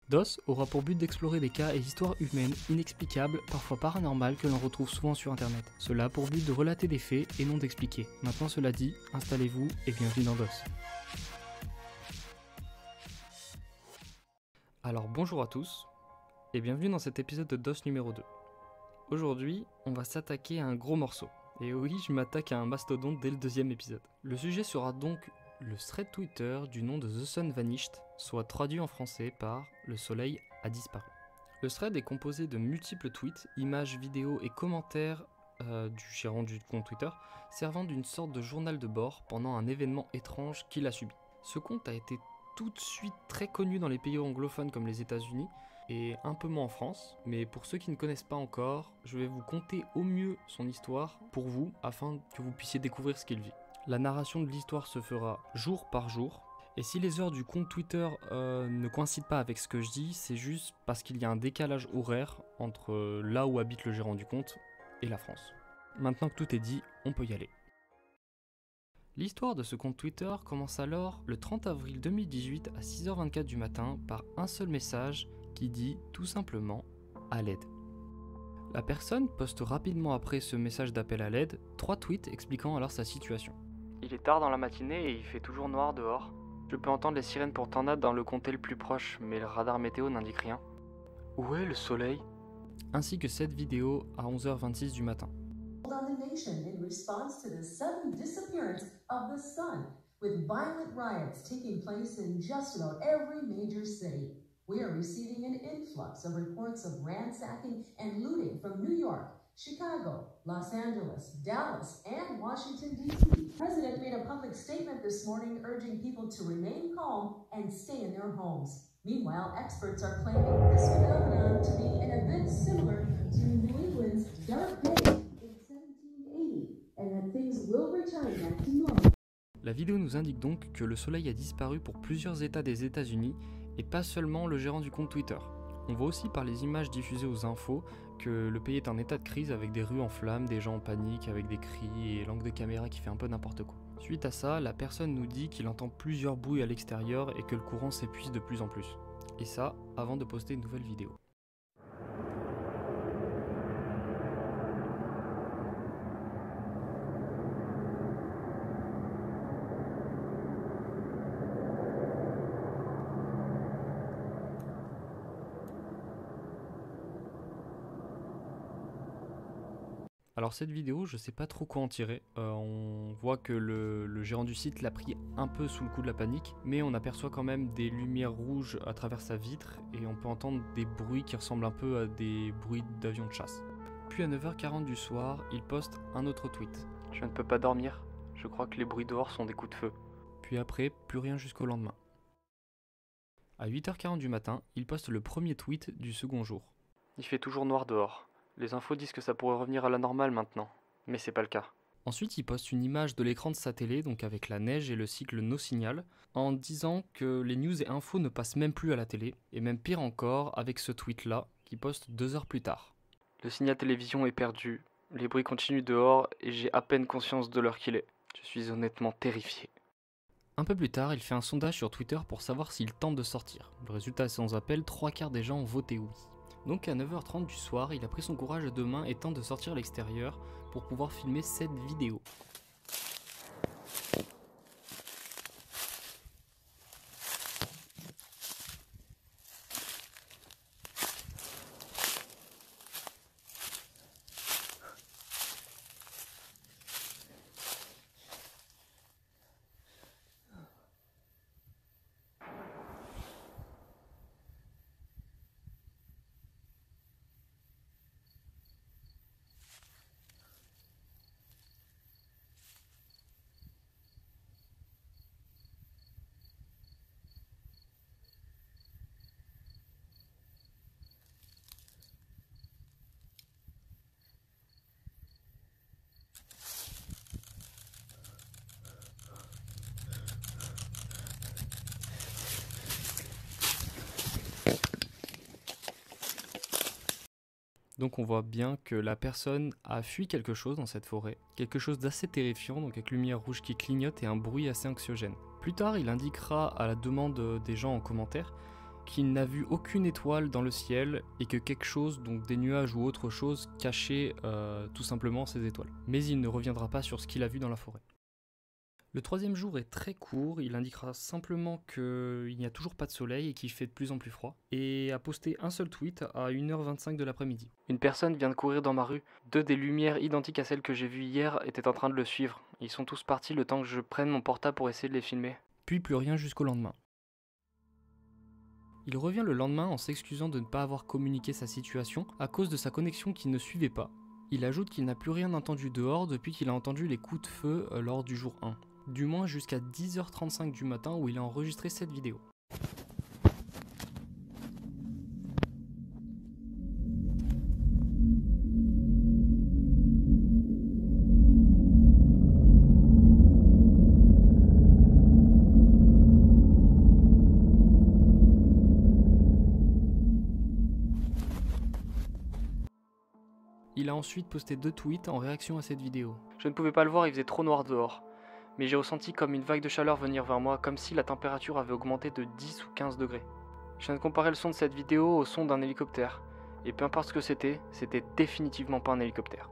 DOS aura pour but d'explorer des cas et histoires humaines inexplicables, parfois paranormales, que l'on retrouve souvent sur internet. Cela a pour but de relater des faits et non d'expliquer. Maintenant cela dit, installez-vous et bienvenue dans DOS. Alors bonjour à tous, et bienvenue dans cet épisode de DOS numéro 2. Aujourd'hui, on va s'attaquer à un gros morceau. Et oui, je m'attaque à un mastodonte dès le deuxième épisode. Le sujet sera donc le thread Twitter du nom de The Sun Vanished, soit traduit en français par Le soleil a disparu. Le thread est composé de multiples tweets, images, vidéos et commentaires du gérant du compte Twitter, servant d'une sorte de journal de bord pendant un événement étrange qu'il a subi. Ce compte a été tout de suite très connu dans les pays anglophones comme les États-Unis, et un peu moins en France, mais pour ceux qui ne connaissent pas encore, je vais vous conter au mieux son histoire pour vous, afin que vous puissiez découvrir ce qu'il vit. La narration de l'histoire se fera jour par jour, et si les heures du compte Twitter ne coïncident pas avec ce que je dis, c'est juste parce qu'il y a un décalage horaire entre là où habite le gérant du compte et la France. Maintenant que tout est dit, on peut y aller. L'histoire de ce compte Twitter commence alors le 30 avril 2018 à 6h24 du matin par un seul message qui dit tout simplement « à l'aide ». La personne poste rapidement après ce message d'appel à l'aide 3 tweets expliquant alors sa situation. Il est tard dans la matinée et il fait toujours noir dehors. Je peux entendre les sirènes pour tornade dans le comté le plus proche, mais le radar météo n'indique rien. Où est le soleil ? Ainsi que cette vidéo à 11h26 du matin. On the nation in response to the sudden disappearance of the sun, with violent riots taking place in just about every major city. We are receiving an influx of reports of ransacking and looting from New York, Chicago, Los Angeles, Dallas, and Washington, D.C. The president made a public statement this morning urging people to remain calm and stay in their homes. Meanwhile, experts are claiming this phenomenon to be an event similar to New England's Dark Day in 1780, and that things will return back to normal. La vidéo nous indique donc que le soleil a disparu pour plusieurs États des États-Unis et pas seulement le gérant du compte Twitter. On voit aussi par les images diffusées aux infos que le pays est en état de crise avec des rues en flammes, des gens en panique avec des cris et l'angle de caméra qui fait un peu n'importe quoi. Suite à ça, la personne nous dit qu'il entend plusieurs bruits à l'extérieur et que le courant s'épuise de plus en plus. Et ça, avant de poster une nouvelle vidéo. Alors cette vidéo, je sais pas trop quoi en tirer, on voit que le gérant du site l'a pris un peu sous le coup de la panique, mais on aperçoit quand même des lumières rouges à travers sa vitre et on peut entendre des bruits qui ressemblent un peu à des bruits d'avions de chasse. Puis à 9h40 du soir, il poste un autre tweet. Je ne peux pas dormir, je crois que les bruits dehors sont des coups de feu. Puis après, plus rien jusqu'au lendemain. À 8h40 du matin, il poste le premier tweet du second jour. Il fait toujours noir dehors. Les infos disent que ça pourrait revenir à la normale maintenant, mais c'est pas le cas. Ensuite, il poste une image de l'écran de sa télé, donc avec la neige et le cycle No Signal, en disant que les news et infos ne passent même plus à la télé, et même pire encore avec ce tweet-là, qui poste 2 heures plus tard. Le signal télévision est perdu, les bruits continuent dehors, et j'ai à peine conscience de l'heure qu'il est. Je suis honnêtement terrifié. Un peu plus tard, il fait un sondage sur Twitter pour savoir s'il tente de sortir. Le résultat est sans appel, 3/4 des gens ont voté oui. Donc à 9h30 du soir, il a pris son courage à 2 mains et tente de sortir à l'extérieur pour pouvoir filmer cette vidéo. Donc on voit bien que la personne a fui quelque chose dans cette forêt, quelque chose d'assez terrifiant, donc avec lumière rouge qui clignote et un bruit assez anxiogène. Plus tard, il indiquera à la demande des gens en commentaire qu'il n'a vu aucune étoile dans le ciel et que quelque chose, donc des nuages ou autre chose, cachait tout simplement ces étoiles. Mais il ne reviendra pas sur ce qu'il a vu dans la forêt. Le troisième jour est très court, il indiquera simplement qu'il n'y a toujours pas de soleil et qu'il fait de plus en plus froid, et a posté un seul tweet à 1h25 de l'après-midi. Une personne vient de courir dans ma rue, 2 des lumières identiques à celles que j'ai vues hier étaient en train de le suivre. Ils sont tous partis le temps que je prenne mon portable pour essayer de les filmer. Puis plus rien jusqu'au lendemain. Il revient le lendemain en s'excusant de ne pas avoir communiqué sa situation à cause de sa connexion qui ne suivait pas. Il ajoute qu'il n'a plus rien entendu dehors depuis qu'il a entendu les coups de feu lors du jour 1. Du moins jusqu'à 10h35 du matin où il a enregistré cette vidéo. Il a ensuite posté 2 tweets en réaction à cette vidéo. Je ne pouvais pas le voir, il faisait trop noir dehors. Mais j'ai ressenti comme une vague de chaleur venir vers moi, comme si la température avait augmenté de 10 ou 15 degrés. Je viens de comparer le son de cette vidéo au son d'un hélicoptère, et peu importe ce que c'était définitivement pas un hélicoptère.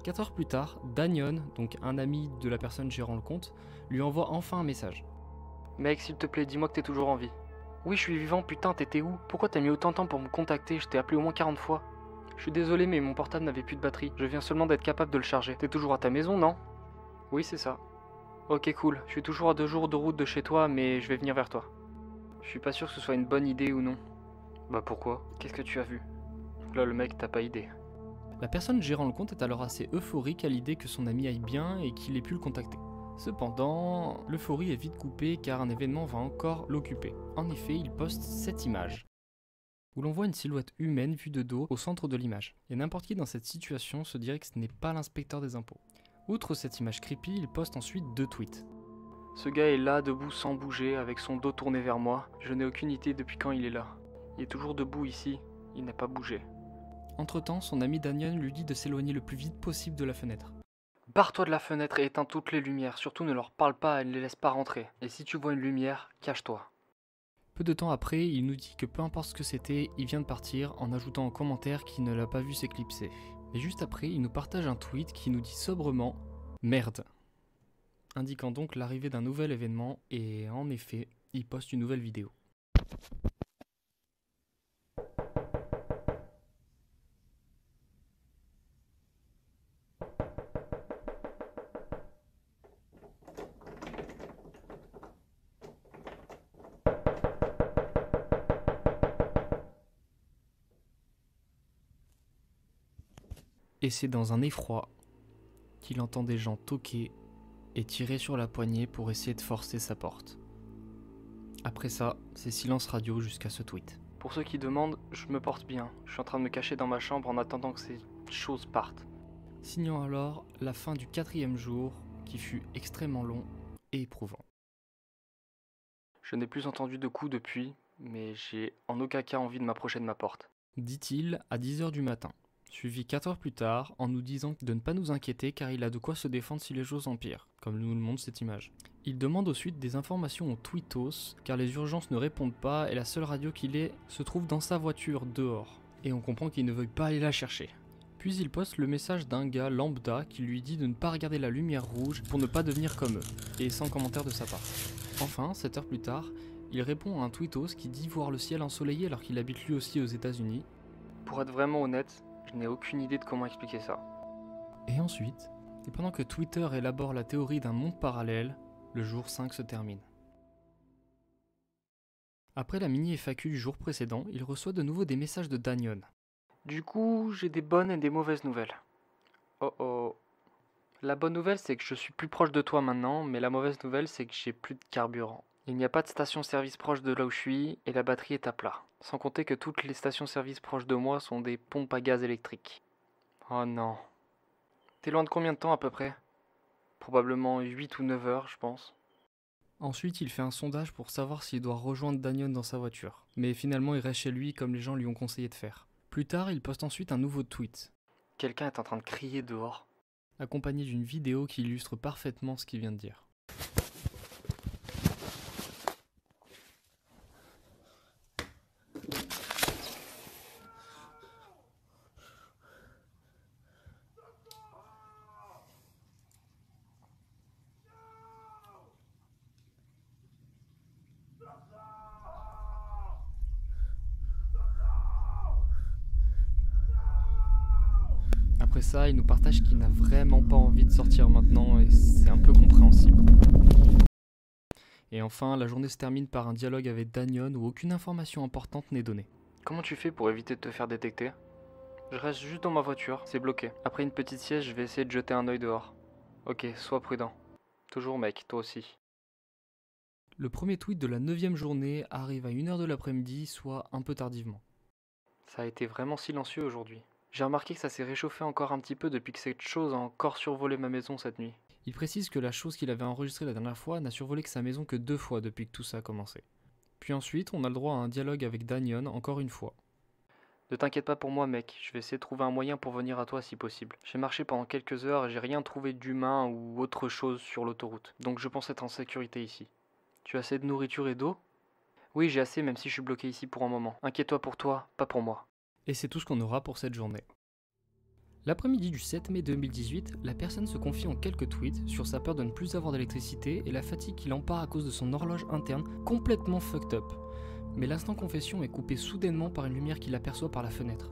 4 heures plus tard, Danion, donc un ami de la personne gérant le compte, lui envoie enfin un message. Mec, s'il te plaît, dis-moi que t'es toujours en vie. Oui, je suis vivant, putain, t'étais où? Pourquoi t'as mis autant de temps pour me contacter? Je t'ai appelé au moins 40 fois. Je suis désolé, mais mon portable n'avait plus de batterie. Je viens seulement d'être capable de le charger. T'es toujours à ta maison, non? Oui, c'est ça. Ok, cool. Je suis toujours à 2 jours de route de chez toi, mais je vais venir vers toi. Je suis pas sûr que ce soit une bonne idée ou non. Bah pourquoi? Qu'est-ce que tu as vu? Là, le mec, t'as pas idée. La personne gérant le compte est alors assez euphorique à l'idée que son ami aille bien et qu'il ait pu le contacter. Cependant, l'euphorie est vite coupée car un événement va encore l'occuper. En effet, il poste cette image, où l'on voit une silhouette humaine vue de dos au centre de l'image. Et n'importe qui dans cette situation se dirait que ce n'est pas l'inspecteur des impôts. Outre cette image creepy, il poste ensuite 2 tweets. Ce gars est là, debout sans bouger, avec son dos tourné vers moi. Je n'ai aucune idée depuis quand il est là. Il est toujours debout ici, il n'a pas bougé. Entre-temps, son ami Daniel lui dit de s'éloigner le plus vite possible de la fenêtre. Barre-toi de la fenêtre et éteins toutes les lumières, surtout ne leur parle pas et ne les laisse pas rentrer. Et si tu vois une lumière, cache-toi. Peu de temps après, il nous dit que peu importe ce que c'était, il vient de partir en ajoutant en commentaire qu'il ne l'a pas vu s'éclipser. Et juste après, il nous partage un tweet qui nous dit sobrement « Merde », indiquant donc l'arrivée d'un nouvel événement et en effet, il poste une nouvelle vidéo. Et c'est dans un effroi qu'il entend des gens toquer et tirer sur la poignée pour essayer de forcer sa porte. Après ça, c'est silence radio jusqu'à ce tweet. Pour ceux qui demandent, je me porte bien. Je suis en train de me cacher dans ma chambre en attendant que ces choses partent. Signant alors la fin du 4e jour qui fut extrêmement long et éprouvant. Je n'ai plus entendu de coups depuis, mais j'ai en aucun cas envie de m'approcher de ma porte. Dit-il à 10h du matin. Suivi 4 heures plus tard en nous disant de ne pas nous inquiéter car il a de quoi se défendre si les choses empirent, comme nous le montre cette image. Il demande ensuite des informations au tweetos car les urgences ne répondent pas et la seule radio qu'il ait se trouve dans sa voiture dehors. Et on comprend qu'il ne veuille pas aller la chercher. Puis il poste le message d'un gars lambda qui lui dit de ne pas regarder la lumière rouge pour ne pas devenir comme eux, et sans commentaire de sa part. Enfin, 7 heures plus tard, il répond à un tweetos qui dit voir le ciel ensoleillé alors qu'il habite lui aussi aux États-Unis. Pour être vraiment honnête, je n'ai aucune idée de comment expliquer ça. Et ensuite, et pendant que Twitter élabore la théorie d'un monde parallèle, le jour 5 se termine. Après la mini FAQ du jour précédent, il reçoit de nouveau des messages de Danion. Du coup, j'ai des bonnes et des mauvaises nouvelles. Oh oh. La bonne nouvelle, c'est que je suis plus proche de toi maintenant, mais la mauvaise nouvelle, c'est que j'ai plus de carburant. Il n'y a pas de station-service proche de là où je suis, et la batterie est à plat. Sans compter que toutes les stations-service proches de moi sont des pompes à gaz électriques. Oh non. T'es loin de combien de temps à peu près? Probablement 8 ou 9 heures, je pense. Ensuite, il fait un sondage pour savoir s'il doit rejoindre Danion dans sa voiture. Mais finalement, il reste chez lui comme les gens lui ont conseillé de faire. Plus tard, il poste ensuite un nouveau tweet. Quelqu'un est en train de crier dehors. Accompagné d'une vidéo qui illustre parfaitement ce qu'il vient de dire. Après ça, il nous partage qu'il n'a vraiment pas envie de sortir maintenant et c'est un peu compréhensible. Et enfin, la journée se termine par un dialogue avec Danyon où aucune information importante n'est donnée. Comment tu fais pour éviter de te faire détecter ? Je reste juste dans ma voiture, c'est bloqué. Après une petite sieste, je vais essayer de jeter un œil dehors. Ok, sois prudent. Toujours mec, toi aussi. Le premier tweet de la 9e journée arrive à 1h de l'après-midi, soit un peu tardivement. Ça a été vraiment silencieux aujourd'hui. J'ai remarqué que ça s'est réchauffé encore un petit peu depuis que cette chose a encore survolé ma maison cette nuit. Il précise que la chose qu'il avait enregistrée la dernière fois n'a survolé que sa maison que 2 fois depuis que tout ça a commencé. Puis ensuite, on a le droit à un dialogue avec Danyon encore une fois. Ne t'inquiète pas pour moi mec, je vais essayer de trouver un moyen pour venir à toi si possible. J'ai marché pendant quelques heures et j'ai rien trouvé d'humain ou autre chose sur l'autoroute, donc je pense être en sécurité ici. Tu as assez de nourriture et d'eau ? Oui, j'ai assez même si je suis bloqué ici pour un moment. Inquiète-toi pour toi, pas pour moi. Et c'est tout ce qu'on aura pour cette journée. L'après-midi du 7 mai 2018, la personne se confie en quelques tweets sur sa peur de ne plus avoir d'électricité et la fatigue qui l'empare à cause de son horloge interne complètement fucked up. Mais l'instant confession est coupé soudainement par une lumière qu'il aperçoit par la fenêtre.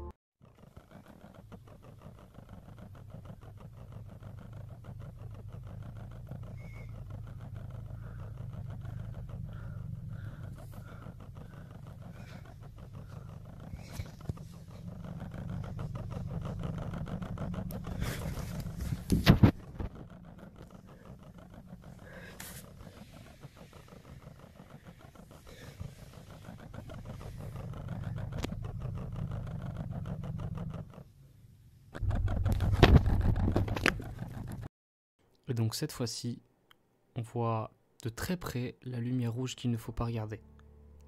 Et donc cette fois-ci, on voit de très près la lumière rouge qu'il ne faut pas regarder.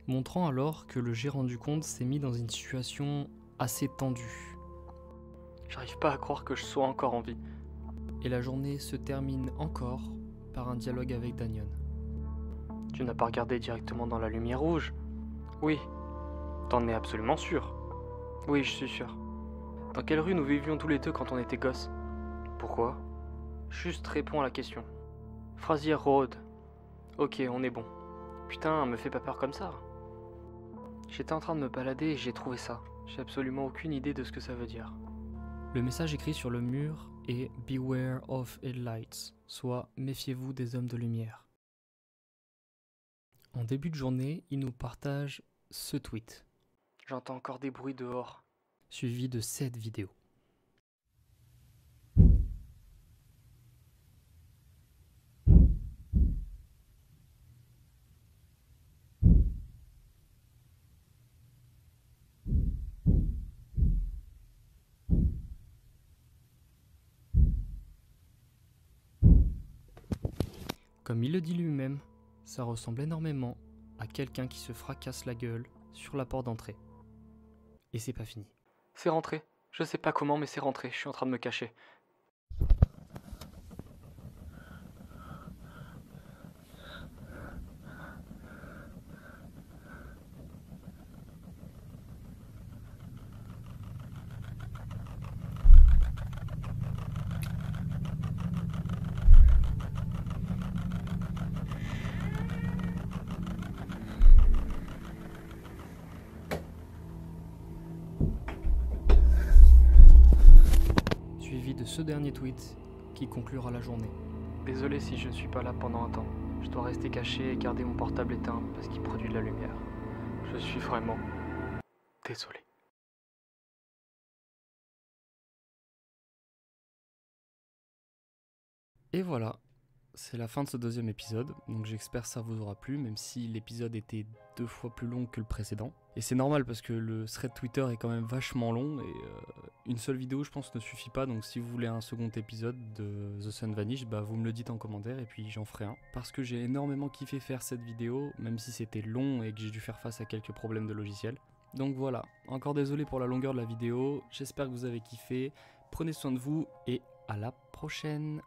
Montrant alors que le gérant du compte s'est mis dans une situation assez tendue. J'arrive pas à croire que je sois encore en vie. Et la journée se termine encore par un dialogue avec Danyon. Tu n'as pas regardé directement dans la lumière rouge ? Oui. T'en es absolument sûr ? Oui, je suis sûr. Dans quelle rue nous vivions tous les deux quand on était gosses ? Pourquoi ? Juste réponds à la question. Frazier Road. Ok, on est bon. Putain, me fais pas peur comme ça. J'étais en train de me balader et j'ai trouvé ça. J'ai absolument aucune idée de ce que ça veut dire. Le message écrit sur le mur est « Beware of headlights », soit « Méfiez-vous des hommes de lumière ». En début de journée, il nous partage ce tweet. J'entends encore des bruits dehors. Suivi de cette vidéo. Comme il le dit lui-même, ça ressemble énormément à quelqu'un qui se fracasse la gueule sur la porte d'entrée. Et c'est pas fini. C'est rentré. Je sais pas comment, mais c'est rentré. Je suis en train de me cacher. Suivi de ce dernier tweet qui conclura la journée. Désolé si je ne suis pas là pendant un temps. Je dois rester caché et garder mon portable éteint parce qu'il produit de la lumière. Je suis vraiment désolé. Et voilà, c'est la fin de ce deuxième épisode, donc j'espère que ça vous aura plu, même si l'épisode était 2 fois plus long que le précédent. Et c'est normal parce que le thread Twitter est quand même vachement long et une seule vidéo je pense ne suffit pas, donc si vous voulez un second épisode de The Sun Vanish, bah vous me le dites en commentaire et puis j'en ferai un. Parce que j'ai énormément kiffé faire cette vidéo, même si c'était long et que j'ai dû faire face à quelques problèmes de logiciel. Donc voilà, encore désolé pour la longueur de la vidéo, j'espère que vous avez kiffé, prenez soin de vous et à la prochaine.